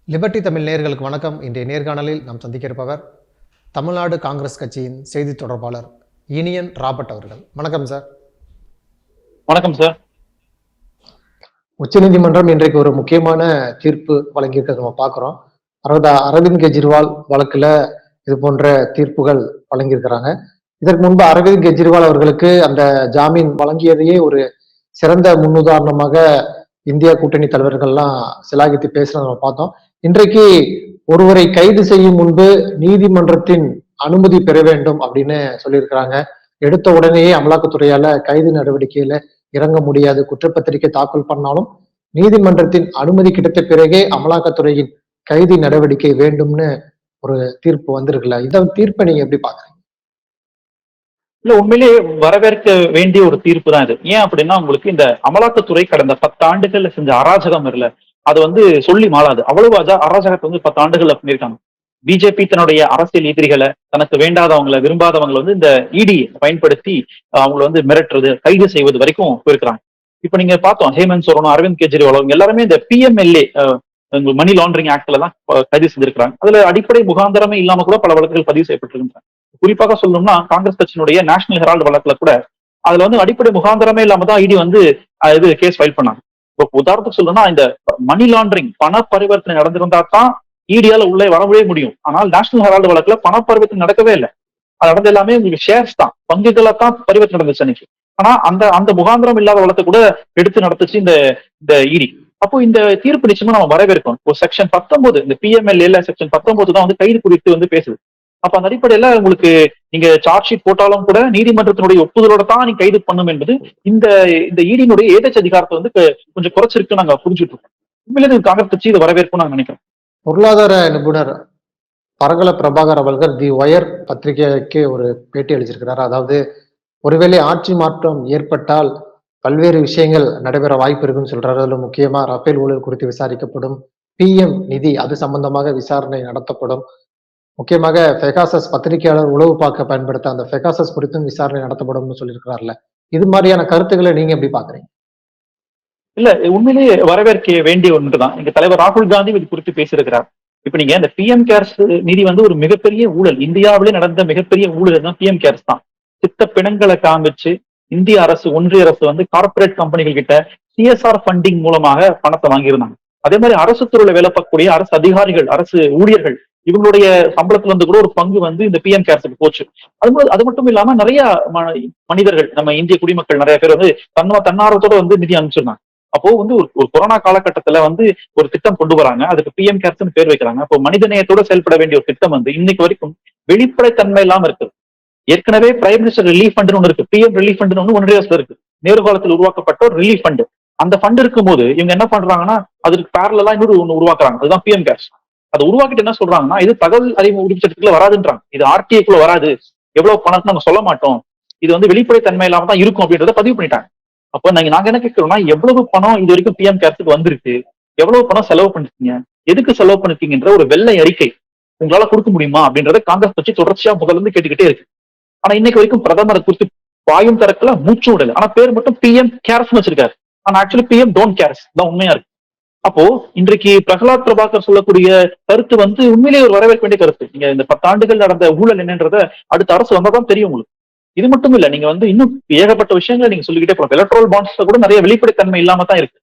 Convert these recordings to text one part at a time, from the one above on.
Liberty Tamil நேயர்களுக்கு வணக்கம். இன்றைய நேர்காணலில் நாம் சந்திக்க இருப்பவர் தமிழ்நாடு காங்கிரஸ் கட்சியின் செய்தி தொடர்பாளர் இனியன் ராபர்ட் அவர்கள். வணக்கம் சார். வணக்கம் சார். உச்சநீதிமன்றம் இன்றைக்கு ஒரு முக்கியமான தீர்ப்பு வழங்கியிருக்கிறது நம்ம பார்க்குறோம். அரவிந்த் கெஜ்ரிவால் வழக்குல இது போன்ற தீர்ப்புகள் வழங்கியிருக்கிறாங்க. இதற்கு முன்பு அரவிந்த் கெஜ்ரிவால் அவர்களுக்கு அந்த ஜாமீன் வழங்கியதையே ஒரு சிறந்த முன்னுதாரணமாக இந்தியா கூட்டணி தலைவர்கள்லாம் சிலாகித்து பேசுறத நம்ம பார்த்தோம். இன்றைக்கு ஒருவரை கைது செய்யும் முன்பு நீதிமன்றத்தின் அனுமதி பெற வேண்டும் அப்படின்னு சொல்லியிருக்கிறாங்க. எடுத்த உடனேயே அமலாக்கத்துறையால கைது நடவடிக்கையில இறங்க முடியாது. குற்றப்பத்திரிகை தாக்கல் பண்ணாலும் நீதிமன்றத்தின் அனுமதி கிடைத்த பிறகே அமலாக்கத்துறையின் கைது நடவடிக்கை வேண்டும்னு ஒரு தீர்ப்பு வந்திருக்குல்ல. இந்த தீர்ப்பை நீங்க எப்படி பாக்குறீங்க? இல்ல, உண்மையிலேயே வரவேற்க வேண்டிய ஒரு தீர்ப்பு தான் இது. ஏன் அப்படின்னா, உங்களுக்கு இந்த அமலாக்கத்துறை கடந்த 10 ஆண்டுகள்ல செஞ்ச அராஜகம் இல்ல, அது சொல்லி மாளாது. அவ்வளவு அராஜகத்தை 10 ஆண்டுகள்ல பண்ணியிருக்காங்க. பிஜேபி தன்னுடைய அரசியல் எதிரிகளை, தனக்கு வேண்டாதவங்களை, விரும்பாதவங்களை இந்த இடி பயன்படுத்தி அவங்களை மிரட்டுறது, கைது செய்வது வரைக்கும் போயிருக்கிறாங்க. இப்ப நீங்க பார்த்தோம், ஹேமந்த் சோரனும் அரவிந்த் கெஜ்ரிவால் எல்லாருமே இந்த பிஎம்எல்ஏ மணி லாண்டரிங் ஆக்ட்ல தான் கைது செய்திருக்கிறாங்க. அதுல அடிப்படை முகாந்திரமே இல்லாம கூட பல வழக்குகள் பதிவு செய்யப்பட்டிருக்கின்றன. குறிப்பாக சொல்லணும்னா, காங்கிரஸ் கட்சியினுடைய நேஷனல் ஹெரால்டு வழக்குல கூட அதுல அடிப்படை முகாந்திரமே இல்லாம தான் இடி இது கேஸ் ஃபைல் பண்ணாங்க. இப்போ உதாரணத்துக்கு சொல்லணும்னா, இந்த மணி லாண்டரிங் பண பரிவர்த்தனை நடந்திருந்தா தான் இடியால உள்ளே வரவே முடியும். ஆனால் நேஷனல் ஹெரால்டு வழக்குல பண பரிவர்த்தனை நடக்கவே இல்லை. அது நடந்த எல்லாமே உங்களுக்கு ஷேர்ஸ் தான், பங்குகளை தான் பரிவர்த்தனை நடந்துச்சு அன்னைக்கு. ஆனா அந்த அந்த முகாந்திரம் இல்லாத வழக்கை கூட எடுத்து நடத்துச்சு இந்த இடி. அப்போ இந்த தீர்ப்பு நிச்சயமா நம்ம வரவேற்கும். இப்போ செக்ஷன் 19, இந்த பிஎம்எல்ஏல செக்ஷன் 19 தான் கைது குறித்து பேசுது. அப்ப அந்த அடிப்படையில உங்களுக்கு நீங்க சார்ஜ் ஷீட் போட்டாலும் கூட நீதிமன்றத்தினுடைய ஒப்புதலோட தான் நீங்க கைது பண்ணும் என்பது இந்த ஈடியினுடைய ஏதச்ச அதிகாரத்தை கொஞ்சம் குறைச்சிருக்கு நாங்க புரிஞ்சுட்டு இருக்கோம். உண்மையிலே காங்கிரஸ் கட்சி இதை வரவேற்கும் நாங்க நினைக்கிறோம். பொருளாதார நிபுணர் பரகல பிரபாகர் அவர்கள் தி ஒயர் பத்திரிகைக்கு ஒரு பேட்டி அளிச்சிருக்கிறார். அதாவது, ஒருவேளை ஆட்சி மாற்றம் ஏற்பட்டால் பல்வேறு விஷயங்கள் நடைபெற வாய்ப்பு இருக்குன்னு சொல்றாரு. அதுல முக்கியமா ரஃபேல் ஊழல் குறித்து விசாரிக்கப்படும், பிஎம் நிதி அது சம்பந்தமாக விசாரணை நடத்தப்படும், முக்கியமாக பெகாசஸ் பத்திரிகையாளர் உளவு பார்க்க பயன்படுத்த அந்த பெகாசஸ் குறித்தும் விசாரணை நடத்தப்படும்னு சொல்லியிருக்கிறார்ல. இது மாதிரியான கருத்துக்களை நீங்க எப்படி பாக்குறீங்க? இல்ல, உண்மையிலேயே வரவேற்க வேண்டிய ஒன்றுதான். எங்க தலைவர் ராகுல் காந்தி இது குறித்து பேசியிருக்கிறார். இப்ப நீங்க இந்த பிஎம் கேர்ஸ் நிதி ஒரு மிகப்பெரிய ஊழல், இந்தியாவிலே நடந்த மிகப்பெரிய ஊழல் தான் பிஎம் கேர்ஸ் தான். சித்த பிணங்களை காமிச்சு இந்திய அரசு, ஒன்றிய அரசு கார்பரேட் கம்பெனிகள் கிட்ட சிஎஸ்ஆர் ஃபண்டிங் மூலமாக பணத்தை வாங்கியிருந்தாங்க. அதே மாதிரி அரசு துறையில வேலை பார்க்கக்கூடிய அரசு அதிகாரிகள், அரசு ஊழியர்கள், இவங்களுடைய சம்பளத்துல இருந்து கூட ஒரு பங்கு இந்த பிஎம் கேர்ஸுக்கு போச்சு. அது மட்டும் இல்லாம நிறைய மனிதர்கள், நம்ம இந்திய குடிமக்கள் நிறைய பேர் தன்னார்வத்தோட நிதி அனுப்பிச்சிருந்தாங்க. அப்போ ஒரு கொரோனா காலகட்டத்துல ஒரு திட்டம் கொண்டு வராங்க, அதுக்கு பிஎம் கேர்ஸ் பேர் வைக்கிறாங்க. அப்போ மனிதநேயத்தோட செயல்பட வேண்டிய ஒரு திட்டம் இன்னைக்கு வரைக்கும் வெளிப்படைத்தன்மை இல்லாம இருக்கு. ஏற்கனவே பிரைம் மினிஸ்டர் ரிலீஃப் ஃபண்ட் ஒன்று இருக்கு, பிஎம் ரிலீஃப் ஃபண்ட் ஒன்றிய அரசுல இருக்கு, நேரு காலத்தில் உருவாக்கப்பட்ட ஒரு ரிலீஃப் ஃபண்ட். அந்த ஃபண்ட் இருக்கும்போது இவங்க என்ன பண்றாங்கன்னா, அதுக்கு பேரலா ஒண்ணு உருவாக்குறாங்க, அதுதான் பிஎம் கேர்ஸ். அதை உருவாக்கிட்டு என்ன சொல்றாங்கன்னா, இது தகவல் அறிவு உரிமை சட்டத்துக்குள்ள வராதுன்றாங்க, இது ஆர்டிஐக்குள்ள வராது, எவ்வளவு பணம் நாங்க சொல்ல மாட்டோம், இது வெளிப்படைத்தன்மை இல்லாம தான் இருக்கும் அப்படின்றத பதிவு பண்ணிட்டாங்க. அப்ப நாங்க என்ன கேட்கிறோம்னா, எவ்வளவு பணம் இது வரைக்கும் பிஎம் கேர்ஸுக்கு வந்திருக்கு, எவ்வளவு பணம் செலவு பண்ணிருக்கீங்க, எதுக்கு செலவு பண்ணிருக்கீங்கன்ற ஒரு வெள்ளை அறிக்கை உங்களால கொடுக்க முடியுமா அப்படின்றத காங்கிரஸ் கட்சி தொடர்ச்சியா முதல்ல இருந்து கேட்டுக்கிட்டே இருக்கு. ஆனா இன்னைக்கு வரைக்கும் பிரதமர் குறித்து வாயும் திறக்கல, மூச்சும் விடல. ஆனா பேர் மட்டும் பிஎம் கேர்ஸ் வச்சிருக்காரு. ஆனா ஆக்சுவலி பிஎம் டோன்ட் கேர்ஸ் தான் உண்மையா இருக்கு. அப்போ இன்றைக்கு பிரகலாத் பிரபாகர் சொல்லக்கூடிய கருத்து உண்மையிலேயே ஒரு வரவேற்க வேண்டிய கருத்து. நீங்க இந்த 10 ஆண்டுகள் நடந்த ஊழல் என்னன்றத அடுத்த அரசு வந்தாதான் தெரியும் உங்களுக்கு. இது மட்டும் இல்ல, நீங்க இன்னும் ஏகப்பட்ட விஷயங்களை நீங்க சொல்லிக்கிட்டே போகலாம். எலக்ட்ரல் பாண்ட்ஸ்ல கூட நிறைய வெளிப்படைத்தன்மை இல்லாம தான் இருக்கு.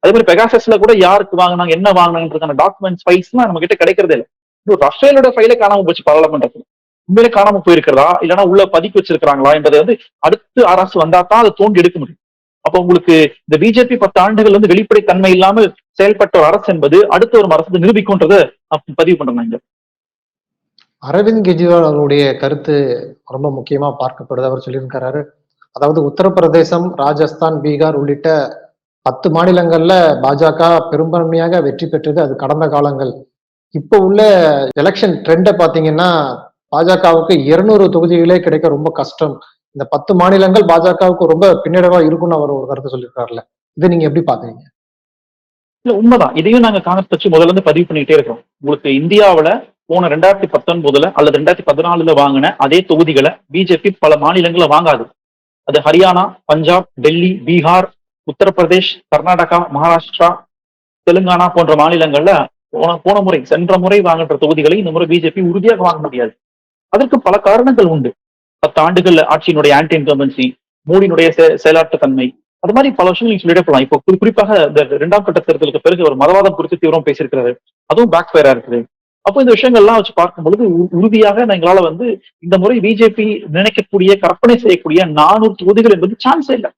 அதே மாதிரி பெகாசஸ்ல கூட யாருக்கு வாங்கினாங்க, என்ன வாங்கினாங்கன்றதுக்கான டாக்குமெண்ட்ஸ், ஃபைல்ஸ் எல்லாம் நம்ம கிட்ட கிடைக்கிறதே இல்லை. இன்னும் ரஃபேலோட ஃபைலே காணாம போச்சு பாராளுமன்றத்துல. உண்மையிலே காணாம போயிருக்கிறதா இல்லைன்னா உள்ள பதுக்கி வச்சிருக்காங்களா என்பதை அடுத்து அரசு வந்தா தான் அதை தோண்டி எடுக்க முடியும். அப்போ உங்களுக்கு இந்த பிஜேபி 10 ஆண்டுகள் வெளிப்படைத்தன்மை இல்லாமல் செயல்பட்ட ஒரு அரசு என்பது அடுத்த ஒரு அரசு நிரூபிக்கும்ன்றத பதிவு பண்றாங்க. அரவிந்த் கெஜ்ரிவால் அவருடைய கருத்து ரொம்ப முக்கியமா பார்க்கப்படுது. அவர் சொல்லியிருக்கிறாரு, அதாவது உத்தரப்பிரதேசம், ராஜஸ்தான், பீகார் உள்ளிட்ட 10 மாநிலங்கள்ல பாஜக பெரும்பான்மையாக வெற்றி பெற்றது. அது கடந்த காலங்கள். இப்ப உள்ள எலெக்ஷன் ட்ரெண்டை பாத்தீங்கன்னா, பாஜகவுக்கு 200 தொகுதிகளே கிடைக்க ரொம்ப கஷ்டம். இந்த 10 மாநிலங்கள் பாஜகவுக்கு ரொம்ப பின்னடைவா இருக்கும்னு அவர் ஒரு கருத்து சொல்லியிருக்காருல்ல. இதை நீங்க எப்படி பாக்குறீங்க? இல்ல, உண்மைதான். இதையும் நாங்க காங்கிரஸ் கட்சி முதல்ல இருந்து பதிவு பண்ணிட்டே இருக்கோம். உங்களுக்கு இந்தியாவில போன 2019 அல்லது 2014 வாங்கின அதே தொகுதிகளை பிஜேபி பல மாநிலங்கள வாங்காது. அது ஹரியானா, பஞ்சாப், டெல்லி, பீகார், உத்தரப்பிரதேஷ், கர்நாடகா, மகாராஷ்டிரா, தெலுங்கானா போன்ற மாநிலங்கள்ல போன முறை சென்ற முறை வாங்குற தொகுதிகளை இந்த முறை பிஜேபி உறுதியாக வாங்க முடியாது. அதற்கு பல காரணங்கள் உண்டு. 10 ஆண்டுகள் ஆட்சியினுடைய ஆன்டி இன்கம்பன்சி, மோடியினுடைய செயலாற்று தன்மை, அது மாதிரி பல விஷயங்கள் நீங்க சொல்லிட்டே போலாம். இப்போ குறிப்பாக இந்த 2ஆம் கட்ட தேர்தலுக்கு பிறகு ஒரு மதவாதம் குறித்து தீவிரம் பேசியிருக்கிறாரு. அதுவும் பேக் ஃபயரா இருக்குது. அப்போ இந்த விஷயங்கள்லாம் வச்சு பார்க்கும் பொழுது உறுதியாக எங்களால வந்து இந்த முறை பிஜேபி நினைக்கக்கூடிய கற்பனை செய்யக்கூடிய 400 தொகுதிகள் என்பது சான்ஸே இல்லை.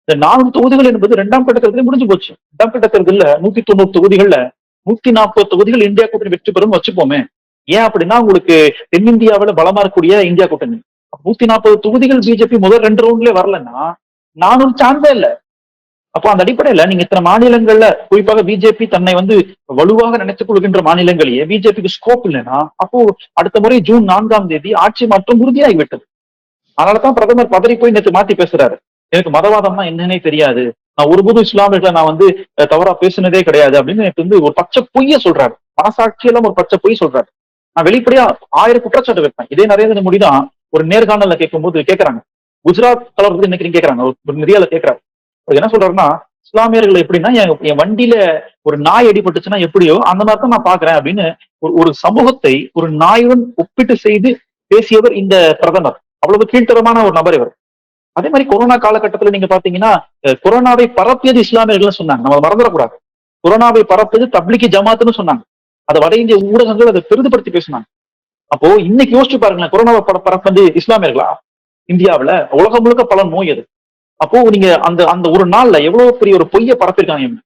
இந்த 400 தொகுதிகள் என்பது 2ஆம் கட்ட தேர்தலில் முடிஞ்சு போச்சு. 2ஆம் கட்ட தேர்தலில் 190 தொகுதிகள்ல 140 தொகுதிகள் இந்தியா கூட்டணி வெற்றி பெறும் வச்சுப்போமே. ஏன் அப்படின்னா உங்களுக்கு தென்னிந்தியாவில பலமா இருக்கக்கூடிய இந்தியா கூட்டணி 140 தொகுதிகள் பிஜேபி முதல் 2 ரவுண்ட்லயே வரலன்னா 400 சான்ஸே இல்ல. அப்போ அந்த அடிப்படையில நீங்க இத்தனை மாநிலங்கள்ல குறிப்பாக பிஜேபி தன்னை வந்து வலுவாக நினைத்துக் கொள்கின்ற மாநிலங்களையே பிஜேபிக்கு ஸ்கோப் இல்லைன்னா அப்போ அடுத்த முறை ஜூன் 4ஆம் தேதி ஆட்சி மாற்றம் உறுதியாகிவிட்டது. அதனாலதான் பிரதமர் பதறி போய் நேற்று மாத்தி பேசுறாரு. எனக்கு மதவாதம்னா என்னன்னே தெரியாது, நான் ஒருபோதும் இஸ்லாமியர்களை நான் வந்து தவறா பேசுனதே கிடையாது அப்படின்னு நேற்று வந்து ஒரு பச்சை பொய்ய சொல்றாரு. மனசாட்சியெல்லாம் ஒரு பச்சை பொய் சொல்றாரு. நான் வெளிப்படையா 1000 குற்றச்சாட்டு வைப்பேன். இதே நரேந்திர மோடி தான் ஒரு நேர்காணல்ல கேட்கும்போது கேட்கறாங்க, குஜராத் கலவரத்துக்கு இன்னைக்கு கேட்கறாங்க, ஒரு மீடியால கேட்கறாரு. என்ன சொல்றாருன்னா, இஸ்லாமியர்கள் எப்படின்னா என் வண்டியில ஒரு நாய் அடிபட்டுச்சுன்னா எப்படியோ அந்த மாதிரி தான் நான் பாக்குறேன் அப்படின்னு ஒரு சமூகத்தை ஒரு நாயுடன் ஒப்பிட்டு செய்து பேசியவர் இந்த பிரதமர். அவ்வளவு கீழ்த்தரமான ஒரு நபர் இவர். அதே மாதிரி கொரோனா காலகட்டத்துல நீங்க பாத்தீங்கன்னா கொரோனாவை பரப்பியது இஸ்லாமியர்கள் சொன்னாங்க. நம்ம மறந்துடக்கூடாது. கொரோனாவை பரப்பியது தப்லிகி ஜமாத்துன்னு சொன்னாங்க. அதை வட இந்திய ஊடகங்கள் அதை பெரிதுபடுத்தி பேசினாங்க. அப்போ இன்னைக்கு யோசிச்சு பாருங்களேன், கொரோனாவை பரப்பது இஸ்லாமியர்களா? இந்தியாவுல உலகம் முழுக்க பல நோய் அது. அப்போ நீங்க அந்த அந்த ஒரு நாள்ல எவ்வளவு பெரிய ஒரு பொய்யை பரப்பிருக்காங்க.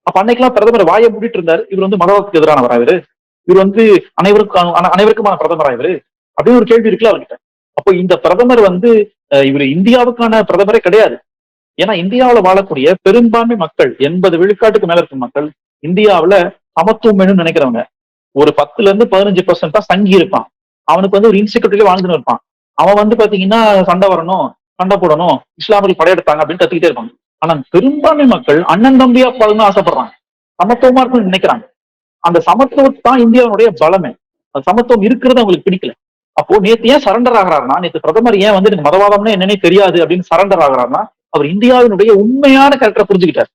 அப்ப அன்னைக்கெல்லாம் பிரதமர் வாயை மூடிட்டு இருந்தாரு. இவர் வந்து மதவாதத்துக்கு எதிரானவரா? இவர் வந்து அனைவருக்குமான பிரதமரா இவரு அப்படின்னு ஒரு கேள்வி இருக்குல்ல அவர்கிட்ட. அப்போ இந்த பிரதமர் வந்து இவர் இந்தியாவுக்கான பிரதமரே கிடையாது. ஏன்னா இந்தியாவில வாழக்கூடிய பெரும்பான்மை மக்கள் 80 விழுக்காட்டுக்கு மேல இருக்கும் மக்கள் இந்தியாவுல சமத்துவம் வேணும்னு நினைக்கிறவங்க. ஒரு 10% தான் சங்கி இருப்பான். அவனுக்கு வந்து ஒரு இன்செக்யூரிட்டில வாழ்ந்துன்னு இருப்பான். அவன் வந்து பாத்தீங்கன்னா சண்டை வரணும், சண்டை போடணும், இஸ்லாமியர்கள் படையெடுத்தாங்க அப்படின்னு கத்துக்கிட்டே இருப்பாங்க. ஆனா பெரும்பான்மை மக்கள் அண்ணன் தம்பியா பாருன்னு ஆசைப்படுறாங்க, சமத்துவமா இருக்கும்னு நினைக்கிறாங்க. அந்த சமத்துவம் தான் இந்தியாவுடைய பலமே. அந்த சமத்துவம் இருக்கிறது அவங்களுக்கு பிடிக்கல. அப்போ நேத்து ஏன் சரண்டர் ஆகிறாருன்னா, நேத்து பிரதமர் ஏன் வந்து எனக்கு மதவாதம்னு என்னன்னே தெரியாது அப்படின்னு சரண்டர் ஆகிறாருன்னா, அவர் இந்தியாவினுடைய உண்மையான கேரக்டரை புரிஞ்சுக்கிட்டார்.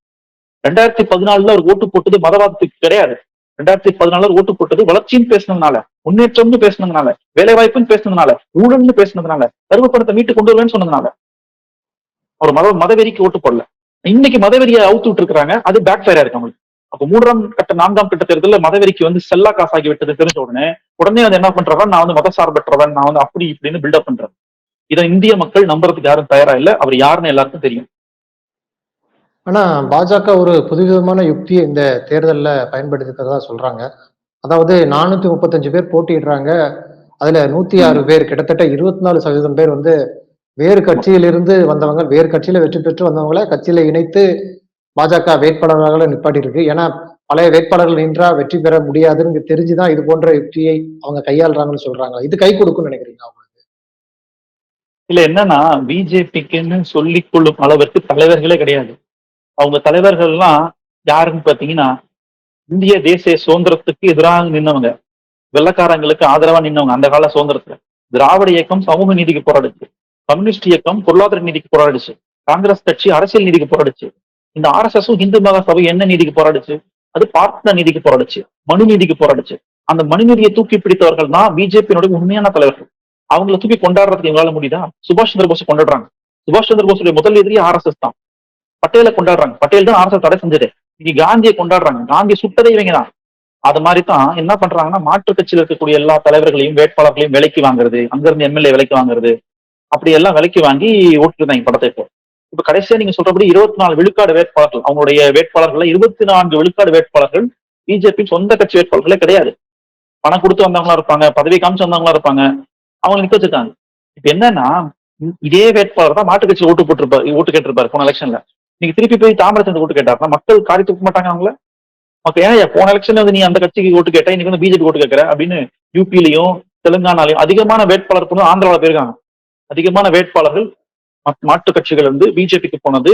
2014 அவர் ஓட்டு போட்டது மதவாதத்துக்கு கிடையாது. 2014 ஓட்டு போட்டது வளர்ச்சின்னு பேசினதுனால, முன்னேற்றம்னு பேசினதுனால, வேலை வாய்ப்புன்னு பேசினதுனால, ஊழல்னு பேசினதுனால, கருப்பு பணத்தை மீட்டு கொண்டு வருவேன்னு சொன்னதுனால ஒரு மதவெறிக்கு ஓட்டு போடல. இன்னைக்கு மதவெறியை அவுத்து விட்டு இருக்காங்க. அது பேக் ஃபயரா இருக்கு அவங்களுக்கு. அப்போ 3ஆம் கட்ட 4ஆம் கட்ட தேர்தலில் மதவெறிக்கு வந்து செல்லா காசாகி விட்டது தெரிஞ்ச உடனே வந்து என்ன பண்றவன், நான் வந்து மதசார்பற்றவன், நான் வந்து அப்படி இப்படின்னு பில்டப் பண்றேன். இதை இந்திய மக்கள் நம்புறதுக்கு யாரும் தயாரா இல்ல. அவர் யாருன்னு எல்லாருக்கும் தெரியும். ஆனா பாஜக ஒரு புதுவிதமான யுக்தியை இந்த தேர்தல்ல பயன்படுத்திக்கிறதா சொல்றாங்க. அதாவது 435 பேர் போட்டியிடுறாங்க. அதுல 106 பேர், கிட்டத்தட்ட 24% பேர் வந்து வேறு கட்சியிலிருந்து வந்தவங்க, வேறு கட்சியில வெற்றி பெற்று வந்தவங்களை கட்சியில இணைத்து பாஜக வேட்பாளர்களாக நிப்பாட்டி இருக்கு. ஏன்னா பழைய வேட்பாளர்கள் நின்றா வெற்றி பெற முடியாதுன்னு தெரிஞ்சுதான் இது போன்ற யுக்தியை அவங்க கையாளுறாங்கன்னு சொல்றாங்க. இது கை கொடுக்கும்னு நினைக்கிறீங்க அவங்களுக்கு? இல்ல என்னன்னா, பிஜேபிக்குன்னு சொல்லிக் கொள்ளும் அளவிற்கு தலைவர்களே கிடையாது. அவங்க தலைவர்கள் எல்லாம் யாருன்னு பாத்தீங்கன்னா, இந்திய தேசிய சுதந்திரத்துக்கு எதிராக நின்னவங்க, வெள்ளக்காரங்களுக்கு ஆதரவா நின்னவங்க. அந்த கால சுதந்திரத்துல திராவிட இயக்கம் சமூக நீதிக்கு போராடுச்சு, கம்யூனிஸ்ட் இயக்கம் பொருளாதார நீதிக்கு போராடுச்சு, காங்கிரஸ் கட்சி அரசியல் நீதிக்கு போராடுச்சு, இந்த ஆர்எஸ்எஸும் இந்து மகா சபை என்ன நீதிக்கு போராடுச்சு? அது பார்ப்பன நீதிக்கு போராடுச்சு, மனு நீதிக்கு போராடுச்சு. அந்த மனு நீதியை தூக்கி பிடித்தவர்கள் தான் பிஜேபியினுடைய உண்மையான தலைவர்கள். அவங்களை தூக்கி கொண்டாடுறதுக்கு எங்களால முடியுதா? சுபாஷ் சந்திர போஸ் கொண்டாடுறாங்க. சுபாஷ் சந்திர போஸுடைய முதல் எதிரி ஆர்எஸ்எஸ் தான். பட்டேலை கொண்டாடுறாங்க. பட்டேல் தான் ஆர்எஸ்எஸ் தடை செஞ்சது. இன்னைக்கு காந்தியை கொண்டாடுறாங்க. காந்தி சுட்டதை இவங்க தான். அது மாதிரி தான் என்ன பண்றாங்கன்னா, மாற்றுக் கட்சியில் இருக்கக்கூடிய எல்லா தலைவர்களையும் வேட்பாளர்களையும் விலைக்கு வாங்குறது, அங்கிருந்து எம்எல்ஏ விலைக்கு வாங்குறது, அப்படி எல்லாம் விலைக்கு வாங்கி ஓட்டுருந்தாங்க படத்தை. இப்ப கடைசியா நீங்க சொல்றபடி 24 விழுக்காடு வேட்பாளர்கள், அவங்களுடைய வேட்பாளர்கள் 24 விழுக்காடு வேட்பாளர்கள் பிஜேபி சொந்த கட்சி வேட்பாளர்களே கிடையாது. பணம் கொடுத்து வந்தவங்களா இருப்பாங்க, பதவி காமிச்சு வந்தவங்களா இருப்பாங்க, அவங்க நிக்க வச்சிருக்காங்க. இப்ப என்னன்னா, இதே வேட்பாளர் தான் மாட்டு கட்சி ஓட்டு கேட்டிருப்பாரு போன எலெக்ஷன்ல. நீங்க திருப்பி போய் தாமரச்சந்த் ஓட்டு கேட்டாருன்னா மக்கள் காரி தூக்க மாட்டாங்க அவங்கள. மக்கள் ஏன் போன எலெக்ஷன்ல வந்து நீ அந்த கட்சிக்கு ஓட்டு கேட்ட, இன்னைக்கு வந்து பிஜேபி ஓட்டு கேட்கிற அப்படின்னு யூபிலையும் தெலுங்கானாலையும் அதிகமான வேட்பாளர் போனது ஆந்திராவில போயிருக்காங்க. அதிகமான வேட்பாளர்கள் மாட்டு கட்சிகள் வந்து பிஜேபிக்கு போனது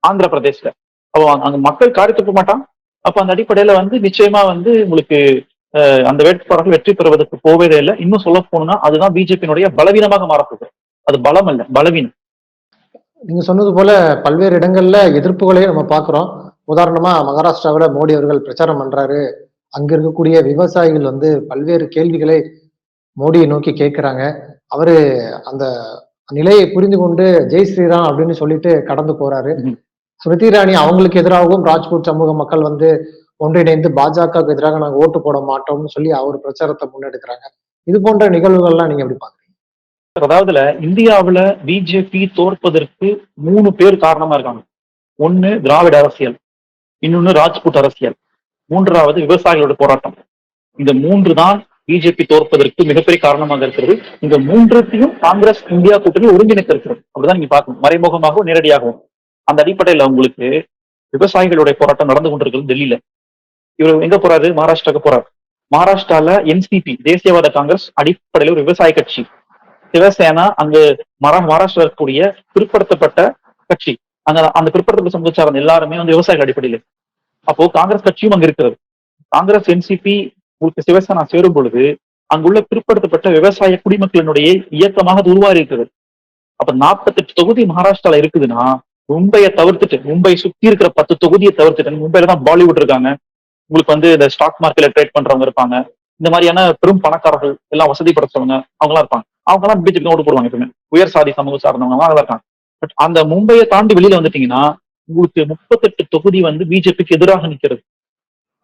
ஆந்திர பிரதேசல. அப்போ அங்க மக்கள் காரி துப்ப மாட்டான். அப்ப அந்த அடிப்படையில வந்து நிச்சயமா வந்து உங்களுக்கு அந்த வேட்பாளர்கள் வெற்றி பெறுவதற்கு போவதே இல்லை. இன்னும் சொல்ல போனா அதுதான் பிஜேபியினுடைய பலவீனமாக மாறப்போகுது. அது பலம் அல்ல, பலவீனம். நீங்க சொன்னது போல பல்வேறு இடங்கள்ல எதிர்ப்புகளையும் நம்ம பாக்குறோம். உதாரணமா மகாராஷ்டிராவில மோடி அவர்கள் பிரச்சாரம் பண்றாரு, அங்க இருக்கக்கூடிய விவசாயிகள் வந்து பல்வேறு கேள்விகளை மோடியை நோக்கி கேட்கிறாங்க. அவரு அந்த நிலையை புரிந்து கொண்டு ஜெய் ஸ்ரீராம் அப்படின்னு சொல்லிட்டு கடந்து போறாரு. ம்ஹ்ம். ஸ்மிருதி இரானி அவங்களுக்கு எதிராகவும் ராஜ்புட் சமூக மக்கள் வந்து ஒன்றிணைந்து பாஜகவுக்கு எதிராக நாங்க ஓட்டு போட மாட்டோம்னு சொல்லி அவர் பிரச்சாரத்தை முன்னெடுக்கிறாங்க. இது போன்ற நிகழ்வுகள்லாம் நீங்க எப்படி பாக்குறீங்க? அதாவதுல இந்தியாவுல பிஜேபி தோற்பதற்கு 3 பேர் காரணமா இருக்காங்க. ஒண்ணு திராவிட அரசியல், இன்னொன்னு ராஜ்புட் அரசியல், 3வது விவசாயிகளோட போராட்டம். இந்த 3 தான் பிஜேபி தோற்பதற்கு மிகப்பெரிய காரணமாக இருக்கிறது. இந்த 3த்தையும் காங்கிரஸ் இந்தியா கூட்டணி ஒருங்கிணைத்து இருக்கிறது. அப்படிதான் நீங்க பார்க்கணும். மறைமுகமாகவும் நேரடியாகவும். அந்த அடிப்படையில உங்களுக்கு விவசாயிகளுடைய போராட்டம் நடந்து கொண்டிருக்கிறது டெல்லியில. இவர் எங்க போறாரு? மகாராஷ்டிராக்கு போறாரு. மகாராஷ்டிரால என்சிபி தேசியவாத காங்கிரஸ் அடிப்படையில ஒரு விவசாய கட்சி. சிவசேனா அங்கு மகாராஷ்டிரா இருக்கக்கூடிய பிற்படுத்தப்பட்ட கட்சி. அங்க அந்த பிற்படுத்தப்பட்ட சமூக சார்ந்த எல்லாருமே வந்து விவசாயிகள் அடிப்படையில். அப்போ காங்கிரஸ் கட்சியும் அங்க இருக்கிறது. காங்கிரஸ் என்சிபி உங்களுக்கு சிவசேனா சேரும் பொழுது அங்குள்ள பிற்படுத்தப்பட்ட விவசாய குடிமக்களினுடைய இயக்கமாக அது உருவாகி இருக்கிறது. அப்ப 48 தொகுதி மகாராஷ்டிரால இருக்குதுன்னா மும்பையை தவிர்த்துட்டு, மும்பை சுத்தி இருக்கிற 10 தொகுதியை தவிர்த்துட்டு, மும்பையில தான் பாலிவுட் இருக்காங்க. உங்களுக்கு வந்து இந்த ஸ்டாக் மார்க்கெட்ல ட்ரேட் பண்றவங்க இருப்பாங்க. இந்த மாதிரியான பெரும் பணக்காரர்கள் எல்லாம் வசதி படைச்சவங்க அவங்க எல்லாம் இருப்பாங்க. அவங்க எல்லாம் பிஜேபி ஓட்டு போடுவாங்க எப்பவுமே. உயர் சாதி சமூக சார்ந்தவங்க எல்லாம் இருக்காங்க. பட் அந்த மும்பையை தாண்டி வெளியில வந்துட்டீங்கன்னா உங்களுக்கு 38 தொகுதி வந்து பிஜேபிக்கு எதிராக நிக்கிறது.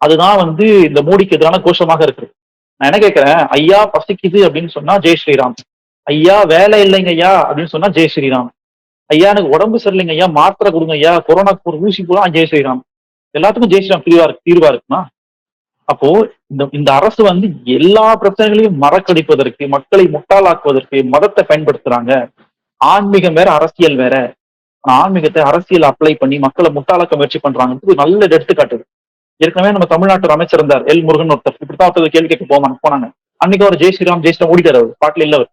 அதுதான் வந்து இந்த மோடிக்கு எதிரான கோஷமாக இருக்கு. நான் என்ன கேட்கிறேன், ஐயா பசிக்குது அப்படின்னு சொன்னா ஜெய் ஸ்ரீராம், ஐயா வேலை இல்லைங்க ஐயா அப்படின்னு சொன்னா ஜெய் ஸ்ரீராம், ஐயா எனக்கு உடம்பு சரியில்லைங்க ஐயா மாத்திரை கொடுங்க ஐயா, கொரோனாக்கு ஒரு ஊசி போலாம் ஜெய் ஸ்ரீராம். எல்லாத்துக்கும் ஜெய் ஸ்ரீராம் தீர்வா இருக்குமா? அப்போ இந்த அரசு வந்து எல்லா பிரச்சனைகளையும் மறக்கடிப்பதற்கு, மக்களை முட்டாளாக்குவதற்கு மதத்தை பயன்படுத்துறாங்க. ஆன்மீகம் வேற அரசியல் வேற. ஆன்மீகத்தை அரசியல் அப்ளை பண்ணி மக்களை முட்டாளாக்க முயற்சி பண்றாங்க. நல்ல எடுத்துக்காட்டு. ஏற்கனவே நம்ம தமிழ்நாட்டு ஒரு அமைச்சர் இருந்தார், எல் முருகன் ஒருத்தர். இப்படித்தான் ஒருத்தர் கேள்வி கேட்க போனாங்க. அன்னைக்கு அவர் ஜெய் ஸ்ரீராம் ஓடிட்டார். அவர் பாட்டில் இல்லவர்.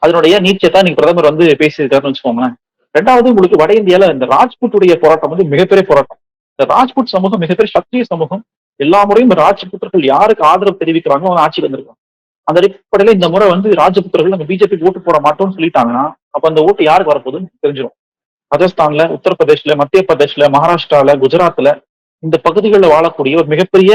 அதனுடைய நீச்சத்தை நீங்க பிரதமர் வந்து பேசியிருக்காருன்னு வச்சுக்கோங்களேன். 2வது உங்களுக்கு வட இந்தியால இந்த ராஜ்புட்டுடைய போராட்டம் வந்து மிகப்பெரிய போராட்டம். இந்த ராஜ்புட் சமூகம் மிகப்பெரிய சத்திரிய சமூகம். எல்லா முறையும் ராஜ்புத்தர்கள் யாருக்கு ஆதரவு தெரிவிக்கிறாங்களோ அவங்க ஆட்சியில் வந்திருக்காங்க. அந்த அடிப்படையில இந்த முறை வந்து ராஜபுத்திரர்கள் நம்ம பிஜேபி ஓட்டு போட மாட்டோம்னு சொல்லிட்டாங்கன்னா அப்ப அந்த ஓட்டு யாருக்கு வரப்போகுதுன்னு தெரிஞ்சிடும். ராஜஸ்தான்ல, உத்தரப்பிரதேஷ்ல, மத்திய பிரதேஷ்ல, மகாராஷ்டிரால, குஜராத்ல இந்த பகுதிகளில் வாழக்கூடிய ஒரு மிகப்பெரிய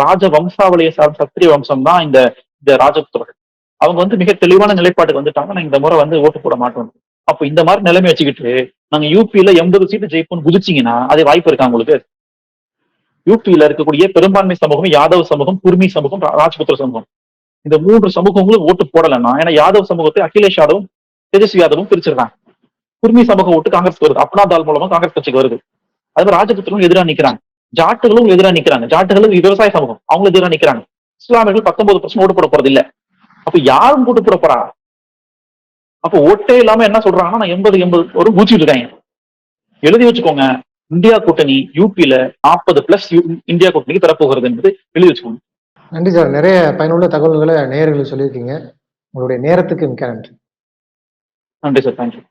ராஜ வம்சாவளியை சார்ந்த சத்திரிய வம்சம் தான் இந்த இந்த ராஜபுத்திரர்கள். அவங்க வந்து மிக தெளிவான நிலைப்பாட்டுக்கு வந்துட்டாங்க. நான் இந்த முறை வந்து ஓட்டு போட மாட்டோம். அப்போ இந்த மாதிரி நிலைமை வச்சுக்கிட்டு நாங்க யூபியில 80 சீட்டு ஜெயிப்போம்னு குதிச்சிங்கன்னா அதே வாய்ப்பு இருக்கா உங்களுக்கு? யூபியில இருக்கக்கூடிய பெரும்பான்மை சமூகம் யாதவ் சமூகம், குர்மி சமூகம், ராஜ்புத்திர சமூகம். இந்த 3 சமூகங்களும் ஓட்டு போடலைன்னா, ஏன்னா யாதவ் சமூகத்தை அகிலேஷ் யாதவும் தேஜஸ்வி யாதவும் பிரிச்சிருக்காங்க. குர்மி சமூக ஓட்டு காங்கிரஸ் வருது. அப்னா தால் மூலமா காங்கிரஸ் கட்சிக்கு வருது. அது ராஜபுத்திரங்களும் எதிராக நிக்கிறாங்க. ஜாட்டுகளும் எதிராக நிக்கிறாங்க. ஜாட்டுகளும் விவசாய சமூகம் அவங்களும் எதிராக நிக்கிறாங்க. இஸ்லாமியர்கள் 19% ஓட்டு போட போறது இல்ல. அப்ப யாரும் ஓட்டு போட போறா? அப்ப ஓட்டே இல்லாம என்ன சொல்றாங்கன்னா நான் 80 ஒரு பூச்சிட்டு இருக்காங்க. எழுதி வச்சுக்கோங்க. இந்தியா கூட்டணி யூபியில 40+ இந்தியா கூட்டணிக்கு பெறப்போகிறது என்பது எழுதி வச்சுக்கோங்க. நன்றி சார். நிறைய பயனுள்ள தகவல்களை நேயர்களுக்கு சொல்லியிருக்கீங்க. உங்களுடைய நேரத்துக்கு மிக்க நன்றி. நன்றி சார். தேங்க்யூ.